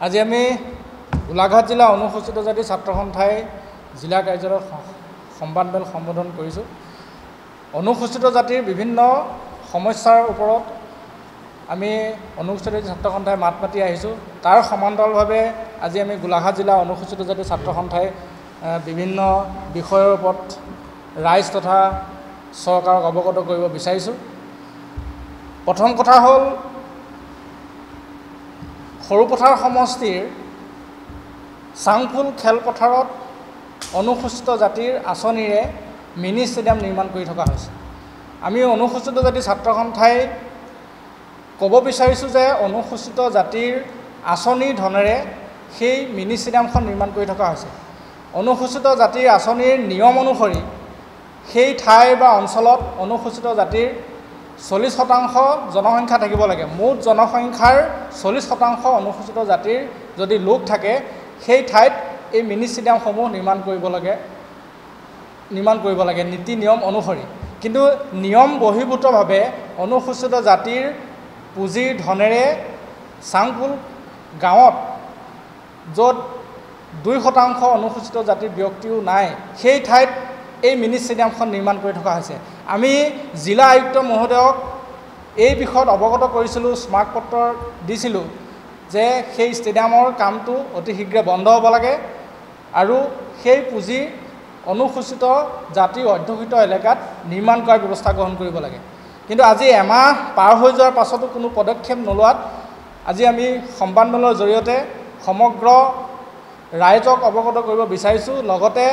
আজি আমি গোলাঘাট জিলা অনুসূচিত জাতি ছাত্ৰ সন্থাই জিলা কাৰ্যালয়ত সংবাদমেল সম্বোধন কৰিছোঁ। অনুসূচিত জাতিৰ বিভিন্ন সমস্যাৰ ওপৰত আমি অনুসূচিত জাতি ছাত্ৰ সন্থাই মাত মাতি আহিছোঁ। তাৰ সমান্তৰালভাৱে আজি আমি গোলাঘাট জিলা অনুসূচিত জাতি ছাত্ৰ সন্থাই বিভিন্ন বিষয়ৰ ওপৰত ৰাইজ তথা চৰকাৰক অৱগত কৰিব বিচাৰিছোঁ। প্ৰথম কথা হ'ল সৰুপথাৰ সমষ্টিৰ চাংফুল খেলপথাৰত অনুসূচিত জাতিৰ আঁচনিৰে মিনি ষ্টেডিয়াম নিৰ্মাণ কৰি থকা হৈছে। আমি অনুসূচিত জাতি ছাত্ৰ সন্থাই ক'ব বিচাৰিছোঁ যে অনুসূচিত জাতিৰ আঁচনিৰ ধনেৰে সেই মিনি ষ্টেডিয়ামখন নিৰ্মাণ কৰি থকা হৈছে। অনুসূচিত জাতিৰ আঁচনিৰ নিয়ম অনুসৰি সেই ঠাই বা অঞ্চলত অনুসূচিত জাতিৰ 40% জনসংখ্যা থাকিব লাগে। মুঠ জনসংখ্যাৰ 40% অনুসূচিত জাতিৰ যদি লোক থাকে সেই ঠাইত এই মিনি ষ্টেডিয়ামসমূহ নিৰ্মাণ কৰিব লাগে নীতি নিয়ম অনুসৰি। কিন্তু নিয়ম বহিৰ্ভূতভাৱে অনুসূচিত জাতিৰ পুঁজিৰ ধনেৰে চাংপুল গাঁৱত য'ত 2% অনুসূচিত জাতিৰ ব্যক্তিও নাই সেই ঠাইত এই মিনি ষ্টেডিয়ামখন নিৰ্মাণ কৰি থকা হৈছে। আমি জিলা আয়ুক্ত মহোদয়ক এই বিষয়ত অৱগত কৰিছিলোঁ, স্মাৰক পত্ৰ দিছিলোঁ যে সেই ষ্টেডিয়ামৰ কামটো অতি শীঘ্ৰে বন্ধ হ'ব লাগে আৰু সেই পুঁজি অনুসূচিত জাতিৰ অধ্যুষিত এলেকাত নিৰ্মাণ কৰাৰ ব্যৱস্থা গ্ৰহণ কৰিব লাগে। কিন্তু আজি এমাহ পাৰ হৈ যোৱাৰ পাছতো কোনো পদক্ষেপ নোলোৱাত আজি আমি সংবাদমেলৰ জৰিয়তে সমগ্ৰ ৰাইজক অৱগত কৰিব বিচাৰিছোঁ। লগতে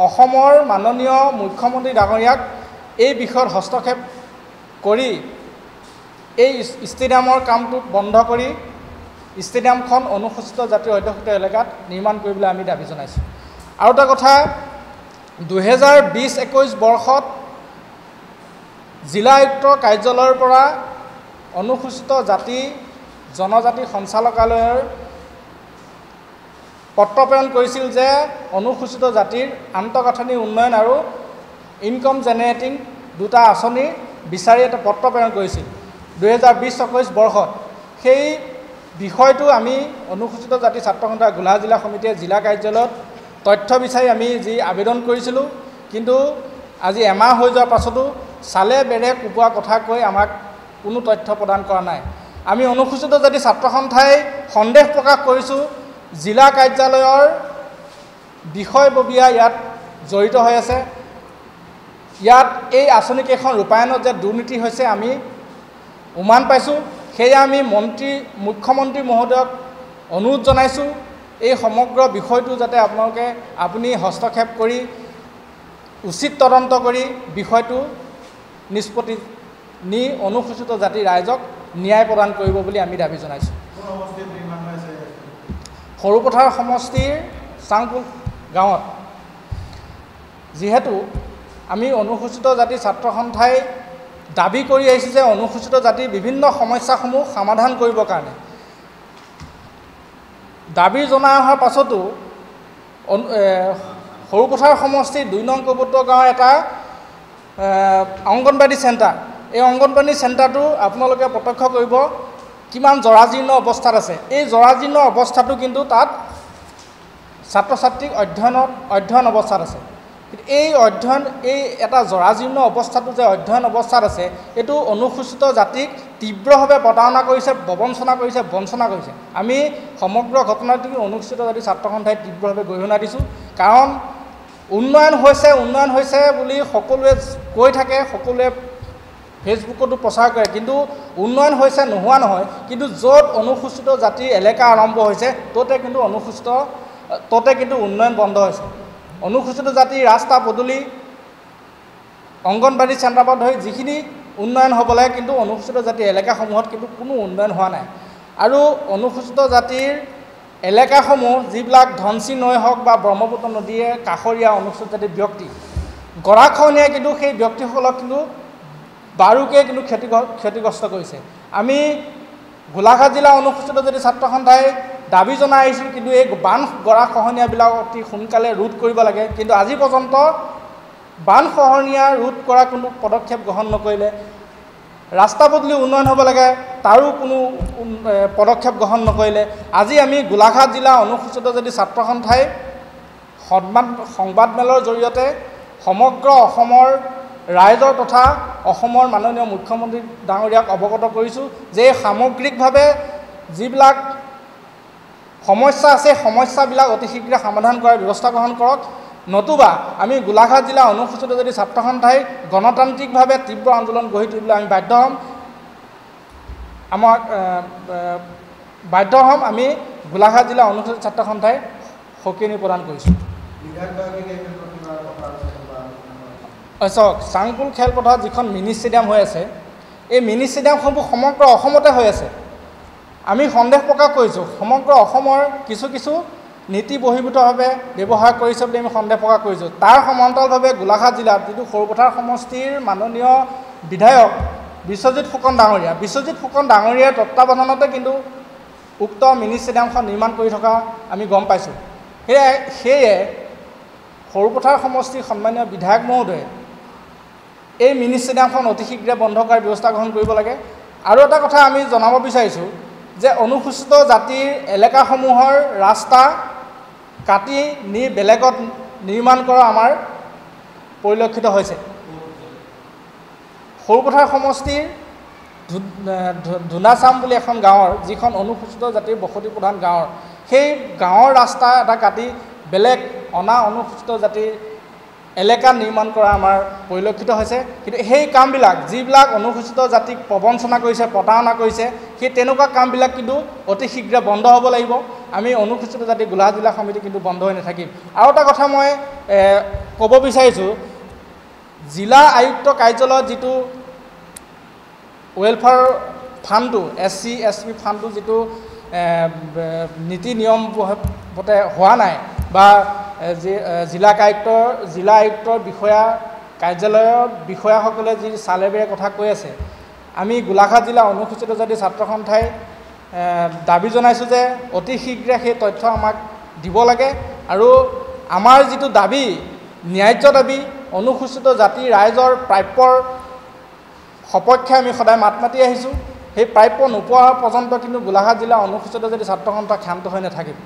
অসমৰ মাননীয় মুখ্যমন্ত্ৰী ডাঙৰীয়াক এই বিষয়ত হস্তক্ষেপ কৰি এই ষ্টেডিয়ামৰ কামটো বন্ধ কৰি ষ্টেডিয়ামখন অনুসূচিত জাতিৰ অধ্যুষিত এলেকাত নিৰ্মাণ কৰিবলৈ আমি দাবী জনাইছোঁ। আৰু এটা কথা, 2020-21 বৰ্ষত জিলা আয়ুক্তৰ কাৰ্যালয়ৰ পৰা অনুসূচিত জাতি জনজাতি সঞ্চালকালয়ৰ পত্ৰ প্ৰেৰণ কৰিছিল যে অনুসূচিত জাতিৰ আন্তঃগাঁথনি উন্নয়ন আৰু ইনকম জেনেৰেটিং দুটা আঁচনি বিচাৰি এটা পত্ৰ প্ৰেৰণ কৰিছিল 2020-21 বৰ্ষত। সেই বিষয়টো আমি অনুসূচিত জাতি ছাত্ৰ সন্থা গোলাঘাট জিলা সমিতিয়ে জিলা কাৰ্যালয়ত তথ্য বিচাৰি আমি যি আবেদন কৰিছিলোঁ, কিন্তু আজি এমাহ হৈ যোৱাৰ পাছতো চালে বেৰে কোবোৱা কথা কৈ আমাক কোনো তথ্য প্ৰদান কৰা নাই। আমি অনুসূচিত জাতি ছাত্ৰ সন্থাই সন্দেহ প্ৰকাশ কৰিছোঁ জিলা কাৰ্যালয়ৰ বিষয়ববীয়া ইয়াত জড়িত হৈ আছে। ইয়াত এই আঁচনিকেইখন ৰূপায়ণত যে দুৰ্নীতি হৈছে আমি উমান পাইছোঁ। সেয়া আমি মুখ্যমন্ত্ৰী মহোদয়ক অনুৰোধ জনাইছোঁ এই সমগ্ৰ বিষয়টো যাতে আপুনি হস্তক্ষেপ কৰি উচিত তদন্ত কৰি বিষয়টো নিষ্পত্তি নি অনুসূচিত জাতি ৰাইজক ন্যায় প্ৰদান কৰিব বুলি আমি দাবী জনাইছোঁ। সৰুপথাৰ সমষ্টিৰ চাংপুল গাঁৱত যিহেতু আমি অনুসূচিত জাতি ছাত্ৰ সন্থাই দাবী কৰি আহিছোঁ যে অনুসূচিত জাতিৰ বিভিন্ন সমস্যাসমূহ সমাধান কৰিবৰ কাৰণে দাবী জনাই অহাৰ পাছতো সৰুপথাৰ সমষ্টিৰ 2 নং কবুত্ৰ গাঁৱৰ এটা অংগনবাদী চেণ্টাৰ, এই অংগনবাদী চেণ্টাৰটো আপোনালোকে প্ৰত্যক্ষ কৰিব কিমান জৰাজীৰ্ণ অৱস্থাত আছে। এই জৰাজীৰ্ণ অৱস্থাটো কিন্তু তাত ছাত্ৰ ছাত্ৰীক অধ্যয়ন অৱস্থাত আছে। এই এটা জৰাজীৰ্ণ অৱস্থাটো যে অধ্যয়ন অৱস্থাত আছে, এইটো অনুসূচিত জাতিক তীব্ৰভাৱে প্ৰতাৰণা কৰিছে, বঞ্চনা কৰিছে। আমি সমগ্ৰ ঘটনাটো অনুসূচিত জাতি ছাত্ৰ সন্থাই তীব্ৰভাৱে গৰিহণা দিছোঁ। কাৰণ উন্নয়ন হৈছে বুলি সকলোৱে কৈ থাকে, সকলোৱে ফেচবুকতো প্ৰচাৰ কৰে, কিন্তু উন্নয়ন হৈছে নোহোৱা নহয়। কিন্তু য'ত অনুসূচিত জাতিৰ এলেকা আৰম্ভ হৈছে ত'তে কিন্তু উন্নয়ন বন্ধ হৈছে। অনুসূচিত জাতিৰ ৰাস্তা পদূলি অংগনবাদী চেণ্টাৰৰ পৰা ধৰি যিখিনি উন্নয়ন হ'ব লাগে, কিন্তু অনুসূচিত জাতিৰ এলেকাসমূহত কিন্তু কোনো উন্নয়ন হোৱা নাই। আৰু অনুসূচিত জাতিৰ এলেকাসমূহ যিবিলাক ধনশী নৈ হওক বা ব্ৰহ্মপুত্ৰ নদীয়ে কাষৰীয়া অনুসূচিত জাতিৰ ব্যক্তি গৰাখহনীয়াই কিন্তু সেই ব্যক্তিসকলক কিন্তু বাৰুকৈ কিন্তু ক্ষতিগ্ৰস্ত কৰিছে। আমি গোলাঘাট জিলা অনুসূচিত জাতি ছাত্ৰ সন্থাই দাবী জনাই আহিছিল, কিন্তু এই বান গৰাখহনীয়াবিলাক অতি সোনকালে ৰোধ কৰিব লাগে। কিন্তু আজি পৰ্যন্ত বান খহনীয়া ৰোধ কৰা কোনো পদক্ষেপ গ্ৰহণ নকৰিলে। ৰাস্তা পদূলি উন্নয়ন হ'ব লাগে, তাৰো কোনো পদক্ষেপ গ্ৰহণ নকৰিলে। আজি আমি গোলাঘাট জিলা অনুসূচিত জাতি ছাত্ৰ সন্থাই সংবাদমেলৰ জৰিয়তে সমগ্ৰ অসমৰ ৰাইজৰ তথা অসমৰ মাননীয় মুখ্যমন্ত্ৰী ডাঙৰীয়াক অৱগত কৰিছোঁ যে সামগ্ৰিকভাৱে যিবিলাক সমস্যা আছে সমস্যাবিলাক অতি শীঘ্ৰে সমাধান কৰাৰ ব্যৱস্থা গ্ৰহণ কৰক, নতুবা আমি গোলাঘাট জিলা অনুসূচিত জাতি ছাত্ৰ সন্থাই গণতান্ত্ৰিকভাৱে তীব্ৰ আন্দোলন গঢ়ি তুলিবলৈ আমি বাধ্য হ'ম। আমি গোলাঘাট জিলা অনুসূচিত ছাত্ৰ সন্থাই সকিয়নি প্ৰদান কৰিছোঁ। চাওক, চাংপুল খেলপথাৰত যিখন মিনি ষ্টেডিয়াম হৈ আছে, এই মিনি ষ্টেডিয়ামসমূহ সমগ্ৰ অসমতে হৈ আছে। আমি সন্দেহ প্ৰকাশ কৰিছোঁ সমগ্ৰ অসমৰ কিছু নীতি বহিৰ্ভূতভাৱে ব্যৱহাৰ কৰিছে বুলি আমি সন্দেহ প্ৰকাশ কৰিছোঁ। তাৰ সমান্তৰালভাৱে গোলাঘাট জিলাত যিটো সৰুপথাৰ সমষ্টিৰ মাননীয় বিধায়ক বিশ্বজিৎ ফুকন ডাঙৰীয়াৰ তত্বাৱধানতে কিন্তু উক্ত মিনি ষ্টেডিয়ামখন নিৰ্মাণ কৰি থকা আমি গম পাইছোঁ। সেয়ে সৰুপথাৰ সমষ্টিৰ সন্মানীয় বিধায়ক মহোদয়ে এই মিনি ষ্টেডিয়ামখন অতি শীঘ্ৰে বন্ধ কৰাৰ ব্যৱস্থা গ্ৰহণ কৰিব লাগে। আৰু এটা কথা আমি জনাব বিচাৰিছোঁ যে অনুসূচিত জাতিৰ এলেকাসমূহৰ ৰাস্তা কাটি নি বেলেগত নিৰ্মাণ কৰা আমাৰ পৰিলক্ষিত হৈছে। সৰুপথাৰ সমষ্টিৰ ধুনাচাম বুলি এখন গাঁৱৰ যিখন অনুসূচিত জাতিৰ বসতি প্ৰধান গাঁৱৰ, সেই গাঁৱৰ ৰাস্তা এটা কাটি বেলেগ অনা অনুসূচিত জাতিৰ এলেকা নিৰ্মাণ কৰা আমাৰ পৰিলক্ষিত হৈছে। কিন্তু সেই কামবিলাক যিবিলাক অনুসূচিত জাতিক প্ৰবঞ্চনা কৰিছে, প্ৰতাৰণা কৰিছে, সেই তেনেকুৱা কামবিলাক কিন্তু অতি শীঘ্ৰে বন্ধ হ'ব লাগিব। আমি অনুসূচিত জাতি গোলাঘাট জিলা সমিতি কিন্তু বন্ধ হৈ নাথাকিম। আৰু এটা কথা মই ক'ব বিচাৰিছোঁ, জিলা আয়ুক্ত কাৰ্যালয়ত যিটো ৱেলফেয়াৰ ফাণ্ডটো SC/ST ফাণ্ডটো যিটো নীতি নিয়ম মতে হোৱা নাই বা জিলা আয়ুক্তৰ বিষয়া কাৰ্যালয়ৰ বিষয়াসকলে যি চালেবেৰে কথা কৈ আছে, আমি গোলাঘাট জিলা অনুসূচিত জাতি ছাত্ৰ সন্থাই দাবী জনাইছোঁ যে অতি শীঘ্ৰে সেই তথ্য আমাক দিব লাগে। আৰু আমাৰ যিটো দাবী, ন্যায্য দাবী, অনুসূচিত জাতি ৰাইজৰ প্ৰাপ্যৰ সপক্ষে আমি সদায় মাত মাতি আহিছোঁ। সেই প্ৰাপ্য নোপোৱা পৰ্যন্ত কিন্তু গোলাঘাট জিলা অনুসূচিত জাতি ছাত্ৰ সন্থা ক্ষান্ত হৈ নাথাকিব।